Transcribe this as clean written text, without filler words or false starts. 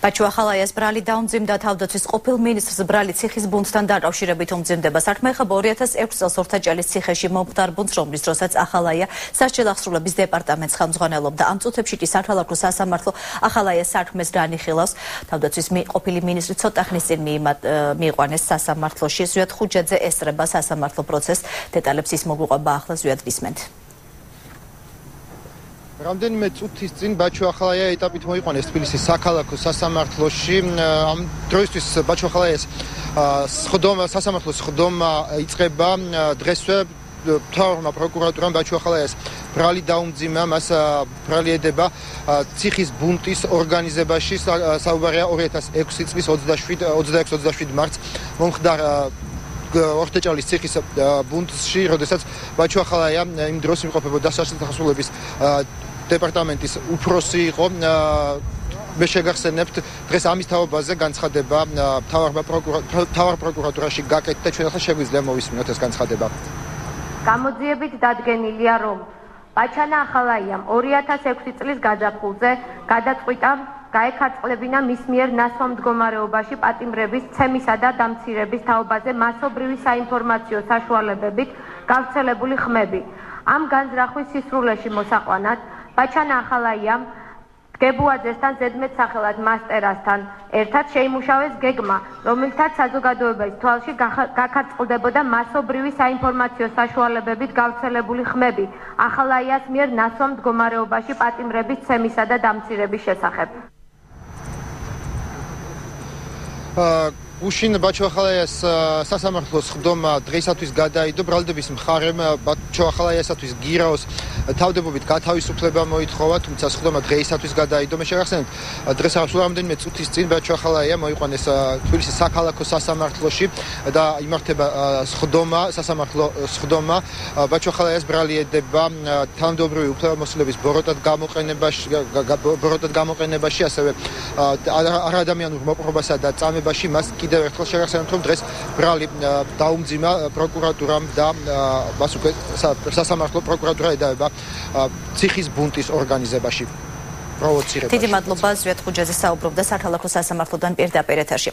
ბაჩო ახალაიას ბრალი დაუმძიმდა თავდაცვის ყოფილ მინისტრს ბრალი ციხის ბუნდთან დაკავშირებით უმძიმდება საქმეხება 2006 წელს ორთაჭალის ციხეში მომხდარ ბუნდს, რომლის დროსაც ახალაია სასჯელ აღსრულების დეპარტამენტს ხელმძღვანელობდა. ამ წუთებში კი საქალაქო სასამართლო ახალაიას საქმეს განიხილავს. თავდაცვის ყოფილი მინისტრი ცოტა ხნის წინ მიიყვანეს სასამართლოში. ზვიად ხუჯაძე ესწრება სასამართლო პროცესს. დეტალებს ის მოგვიყვება ახლა ზვიად ვისმენთ. რამდენიმე წუთის წინ ბაჩო ახალაია ეტაპით მოიყვანეს თბილისის საქალაქო სასამართლოში. ამ დროისთვის ბაჩო ახალაიას სასამართლოს სხდომა იწყება. დღესვე მთავრობამ პროკურატურამ ბაჩო ახალაიას ბრალი დაუმძიმა, მას ბრალი ედება ციხის ბუნტის ორგანიზებაში. საუბარია 2006 წლის 26-27 მარტს მომხდარ ორთაჭალის ციხის ბუნტში, როდესაც ბაჩო ახალაია იმ დროს იმყოფებოდა სასჯელთა აღსრულების დეპარტამენტის უფროსი იყო. მე შეგახსენებთ, დღეს ამის თაობაზე განცხადება მთავარ პროკურატურაში გაკეთდა. ჩვენ ახლა შეგვიძლია მოვისმინოთ ეს განცხადება. გამოძიებით დადგენილია, რომ ბაჩანა ახალაიამ 2006 წლის გაზაფხულზე გადაწყვიტა გაეკარწყლებინა მის მიერ ნასვამ მდგომარეობაში პატიმრების, ცემისა და დამცირების თაობაზე მასობრივი საინფორმაციო საშუალებებით გავრცელებული ხმები. ამ განზრახვის სისრულეში მოსაყვანად ბაჩანა ახალაიამ დგებუაძესთან ზედმეტსახელად მასტერასთან ერთად შეიმუშავეს გეგმა, რომელთაც საზოგადოების თვალში გაქარწყლდებოდა მასობრივი საინფორმაციო საშუალებებით გავრცელებული ხმები ახალაიას მიერ ნასვამ მდგომარეობაში პატიმრების, ცემისა და დამცირების შესახებ. უშინ ბაჩო ახალაიას სასამართლოს სხდომა დღეისათვის გადაიდო. ბრალდების მხარემ ბაჩო ახალაიასათვის გირაოს თავდებობით გათავისუფლება მოითხოვა, თუმცა სხდომა დღეისათვის გადაიდო. მე შეგახსენებთ, დღეს რამდენიმე წუთის წინ ბაჩო ახალაია მოიყვანეს თბილისის საქალაქო სასამართლოში და იმართება სასამართლო სხდომა. ბაჩო ახალაიას ბრალი ედება თანამდებობრივი უფლებამოსილების ბოროტად გამოყენებაში, ასევე არაადამიანურ მოპყრობასა და წამებაში. მას კიდევ ერთხელ შეგახსენებთ, რომ დღეს ბრალი დაუმძიმა პროკურატურამ და მას უკვე სასამართლო პროკურატურა ედავება ციხის ბუნტის ორგანიზებაში პროვოცირებაში. დიდი მადლობა ზვიად ხუჯაძე საუბრობდა საქალაქო სასამართლოდან პირდაპირ ეთერში.